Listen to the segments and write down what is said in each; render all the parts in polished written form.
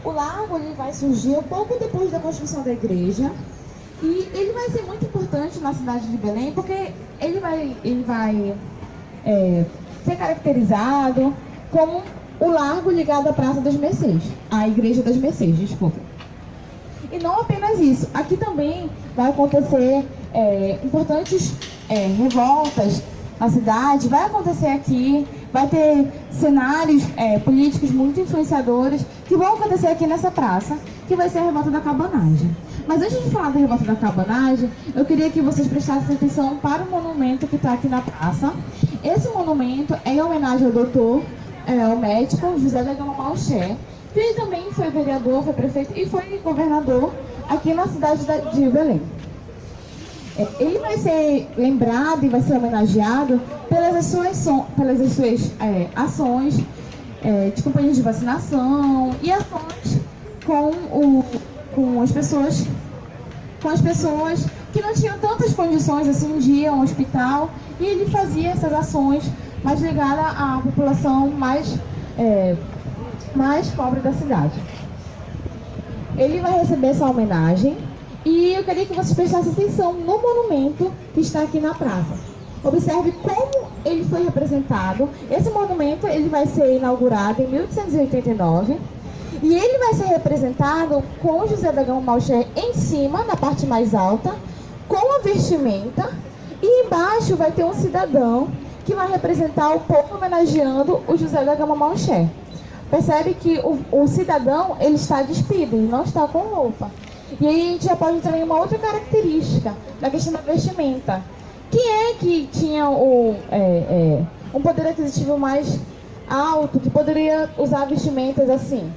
O lago ele vai surgir um pouco depois da construção da igreja e ele vai ser muito importante na cidade de Belém porque ele vai ser caracterizado como o largo ligado à Praça das Mercês, à Igreja das Mercês, desculpa. E não apenas isso, aqui também vai acontecer importantes revoltas na cidade, vai acontecer aqui, vai ter cenários políticos muito influenciadores que vão acontecer aqui nessa praça, que vai ser a Revolta da Cabanagem. Mas antes de falar da Revolta da Cabanagem, eu queria que vocês prestassem atenção para o monumento que está aqui na praça. Esse monumento é em homenagem ao doutor, ao médico José da Gama Malcher, que ele também foi vereador, foi prefeito e foi governador aqui na cidade de Belém. Ele vai ser lembrado e vai ser homenageado pelas suas ações de campanhas de vacinação e ações com as pessoas que não tinham tantas condições assim de ir a um hospital, e ele fazia essas ações mais ligadas à população mais pobre da cidade. Ele vai receber essa homenagem e eu queria que vocês prestassem atenção no monumento que está aqui na praça. Observe como ele foi representado. Esse monumento ele vai ser inaugurado em 1889 e ele vai ser representado com José da Gama Malcher em cima, na parte mais alta, com a vestimenta, e embaixo vai ter um cidadão que vai representar o povo homenageando o José da Gama Malcher. Percebe que o cidadão ele está despido, ele não está com roupa. E aí a gente já pode entrar em uma outra característica da questão da vestimenta. Quem é que tinha um poder aquisitivo mais alto, que poderia usar vestimentas assim?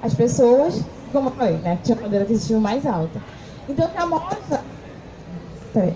As pessoas, como eu falei, né, que tinham poder aquisitivo mais alto. Então, que a mostra... Peraí.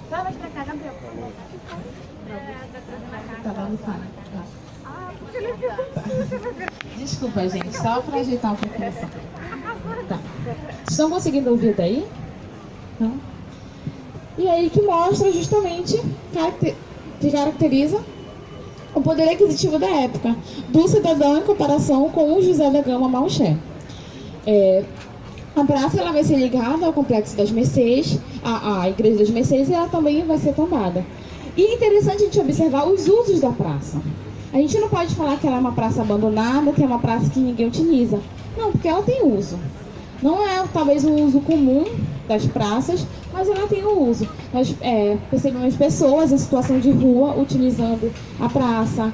Vai mais pra cá, Gabriel. Tá dando fala. Desculpa, gente, só para ajeitar um pouquinho só. Tá. Estão conseguindo ouvir daí? Não? E aí que mostra justamente, que caracteriza o poder aquisitivo da época do cidadão em comparação com o José da Gama Malcher. A praça ela vai ser ligada ao Complexo das Mercês, à Igreja das Mercês, e ela também vai ser tombada. E é interessante a gente observar os usos da praça. A gente não pode falar que ela é uma praça abandonada, que é uma praça que ninguém utiliza. Não, porque ela tem uso. Não é talvez um uso comum das praças, mas ela tem um uso. Nós percebemos pessoas em situação de rua utilizando a praça,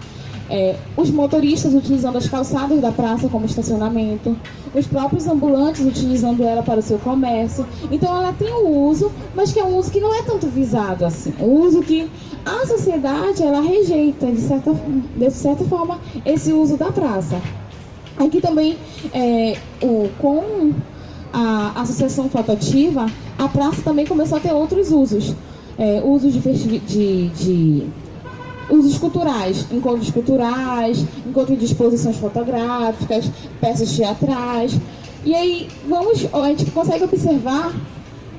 os motoristas utilizando as calçadas da praça como estacionamento, os próprios ambulantes utilizando ela para o seu comércio. Então ela tem um uso, mas que é um uso que não é tanto visado assim. Um uso que a sociedade ela rejeita, de certa forma, esse uso da praça. Aqui também, com a associação fotoativa, a praça também começou a ter outros usos. Usos de usos culturais, encontro de exposições fotográficas, peças teatrais. E aí a gente consegue observar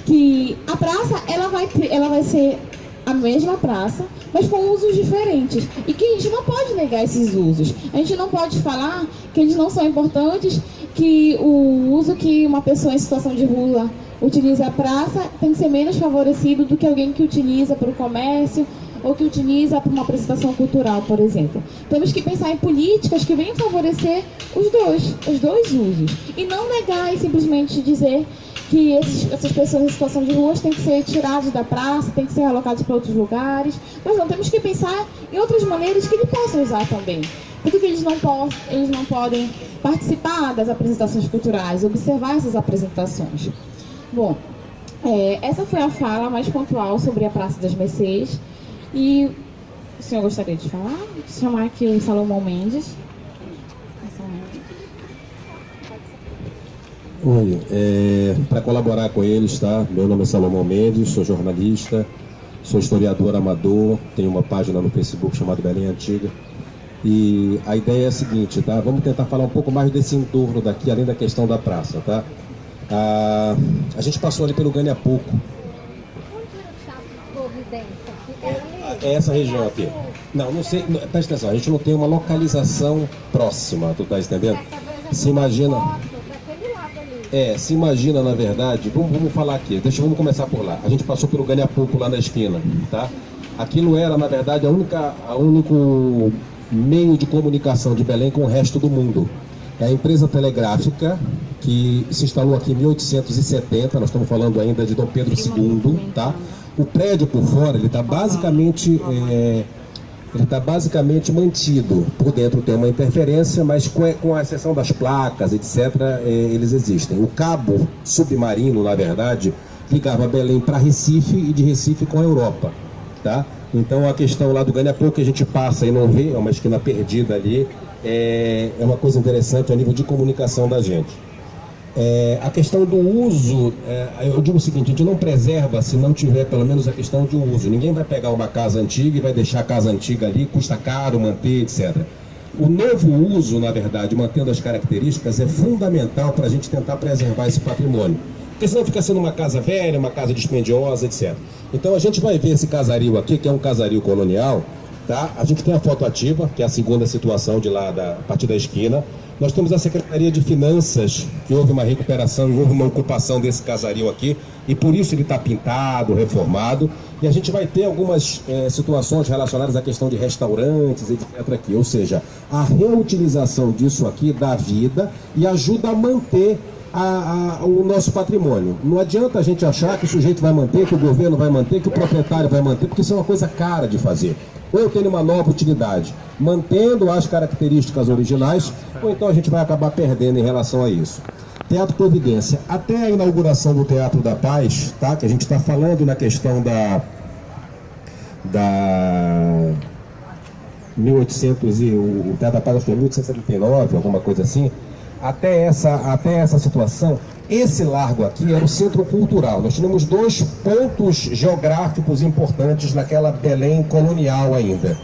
que a praça ela vai ser a mesma praça, mas com usos diferentes. E que a gente não pode negar esses usos. A gente não pode falar que eles não são importantes, que o uso que uma pessoa em situação de rua utiliza a praça tem que ser menos favorecido do que alguém que utiliza para o comércio ou que utiliza para uma apresentação cultural, por exemplo. Temos que pensar em políticas que venham favorecer os dois usos. E não negar e simplesmente dizer que essas pessoas em situação de ruas têm que ser tiradas da praça, têm que ser alocadas para outros lugares. Mas não, temos que pensar em outras maneiras que ele possa usar também. Por que eles não podem participar das apresentações culturais, observar essas apresentações? Bom, essa foi a fala mais pontual sobre a Praça das Mercês. E o senhor gostaria de falar? Vou chamar aqui o Salomão Mendes. Oi, para colaborar com eles, tá? Meu nome é Salomão Mendes, sou jornalista, sou historiador amador, tenho uma página no Facebook chamada Belém Antiga. E a ideia é a seguinte, tá? Vamos tentar falar um pouco mais desse entorno daqui, além da questão da praça, tá? A gente passou ali pelo Ganha-Pouco. Onde era o Teatro Providência? É essa região aqui. Não sei, presta atenção, a gente não tem uma localização próxima, tu tá entendendo? Se imagina... se imagina, na verdade, vamos falar aqui, vamos começar por lá. A gente passou pelo Ganha-Pouco lá na esquina, tá? Aquilo era, na verdade, a único meio de comunicação de Belém com o resto do mundo. É a empresa telegráfica que se instalou aqui em 1870, nós estamos falando ainda de Dom Pedro II, tá? O prédio por fora, ele está basicamente mantido. Por dentro tem uma interferência, mas com a exceção das placas, etc., eles existem. O cabo submarino, na verdade, ligava Belém para Recife e de Recife com a Europa, tá? Então a questão lá do Ganha-Pouco que a gente passa e não vê, é uma esquina perdida ali, é uma coisa interessante a nível de comunicação da gente. A questão do uso, eu digo o seguinte, a gente não preserva se não tiver pelo menos a questão de uso. Ninguém vai pegar uma casa antiga e vai deixar a casa antiga ali, custa caro manter, etc. O novo uso, na verdade, mantendo as características, é fundamental para a gente tentar preservar esse patrimônio. Porque senão fica sendo uma casa velha, uma casa dispendiosa, etc. Então a gente vai ver esse casario aqui, que é um casario colonial, tá? A gente tem a foto ativa, que é a segunda situação de lá, a partir da esquina. Nós temos a Secretaria de Finanças, que houve uma recuperação e houve uma ocupação desse casario aqui, e por isso ele está pintado, reformado, e a gente vai ter algumas situações relacionadas à questão de restaurantes, etc. aqui, ou seja, a reutilização disso aqui dá vida e ajuda a manter o nosso patrimônio. Não adianta a gente achar que o sujeito vai manter, que o governo vai manter, que o proprietário vai manter, porque isso é uma coisa cara de fazer. Ou eu tenho uma nova utilidade, mantendo as características originais, ou então a gente vai acabar perdendo em relação a isso. Teatro Providência. Até a inauguração do Teatro da Paz, tá? Que a gente está falando na questão da 1800 e o Teatro da Paz acho que é 1879, alguma coisa assim. Até essa situação, esse largo aqui era o centro cultural. Nós tínhamos dois pontos geográficos importantes naquela Belém colonial ainda.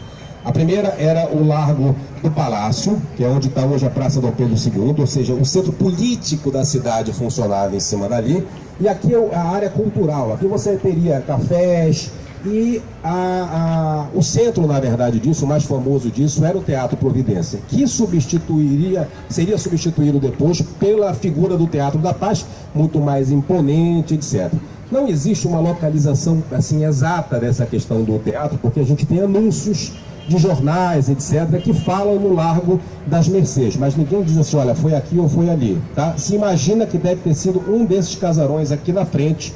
A primeira era o Largo do Palácio, que é onde está hoje a Praça Dom Pedro II, ou seja, o centro político da cidade funcionava em cima dali. E aqui é a área cultural. Aqui você teria cafés, e o centro, na verdade, disso, o mais famoso disso, era o Teatro Providência, que seria substituído depois pela figura do Teatro da Paz, muito mais imponente, etc. Não existe uma localização assim exata dessa questão do teatro, porque a gente tem anúncios de jornais, etc., que falam no Largo das Mercês, mas ninguém diz assim, olha, foi aqui ou foi ali, tá? Se imagina que deve ter sido um desses casarões aqui na frente,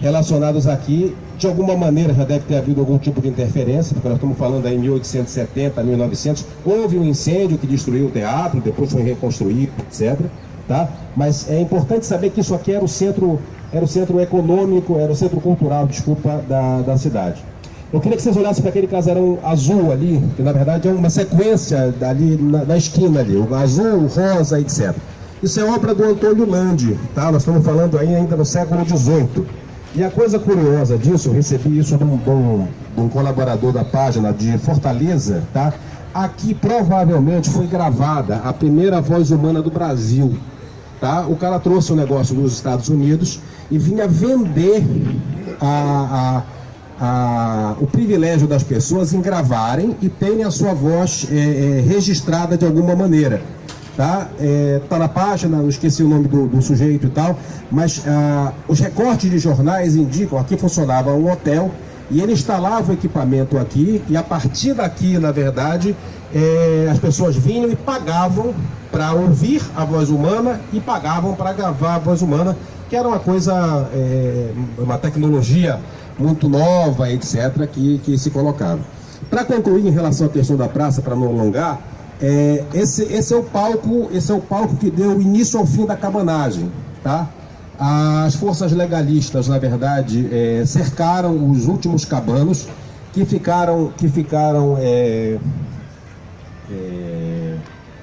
relacionados aqui, de alguma maneira já deve ter havido algum tipo de interferência, porque nós estamos falando aí em 1870, 1900, houve um incêndio que destruiu o teatro, depois foi reconstruído, etc., tá? Mas é importante saber que isso aqui era o centro econômico, era o centro cultural, desculpa, da cidade. Eu queria que vocês olhassem para aquele casarão azul ali, que na verdade é uma sequência ali na esquina ali, o azul, o rosa, etc. Isso é obra do Antônio Landi, tá? Nós estamos falando aí ainda no século XVIII. E a coisa curiosa disso, eu recebi isso de um colaborador da página de Fortaleza, tá? Aqui provavelmente foi gravada a primeira voz humana do Brasil, tá? O cara trouxe um negócio dos Estados Unidos e vinha vender o privilégio das pessoas em gravarem e terem a sua voz registrada de alguma maneira. Tá na página, eu esqueci o nome do sujeito e tal, mas os recortes de jornais indicam, aqui funcionava um hotel, e ele instalava o equipamento aqui, e a partir daqui, na verdade, as pessoas vinham e pagavam para ouvir a voz humana e pagavam para gravar a voz humana, que era uma coisa, uma tecnologia muito nova, etc., que se colocava. Para concluir em relação à questão da praça, para não alongar, esse é o palco que deu início ao fim da cabanagem, tá? As forças legalistas, na verdade, cercaram os últimos cabanos que ficaram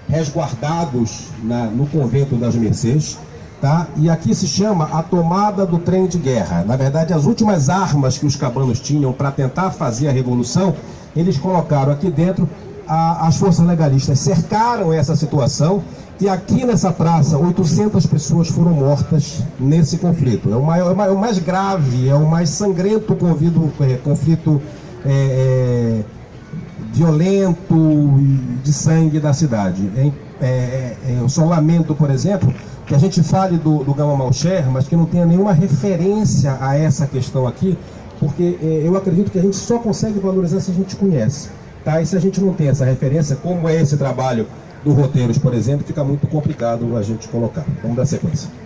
resguardados no convento das Mercês, tá? E aqui se chama a tomada do trem de guerra. Na verdade, as últimas armas que os cabanos tinham para tentar fazer a revolução, eles colocaram aqui dentro. As forças legalistas cercaram essa situação e aqui nessa praça 800 pessoas foram mortas nesse conflito. É o mais grave, é o mais sangrento conflito violento e de sangue da cidade. Eu só lamento, por exemplo, que a gente fale do Gama Malcher, mas que não tenha nenhuma referência a essa questão aqui, porque eu acredito que a gente só consegue valorizar se a gente conhece. Tá? E se a gente não tem essa referência, como é esse trabalho do Roteiros, por exemplo, fica muito complicado a gente colocar. Vamos dar sequência.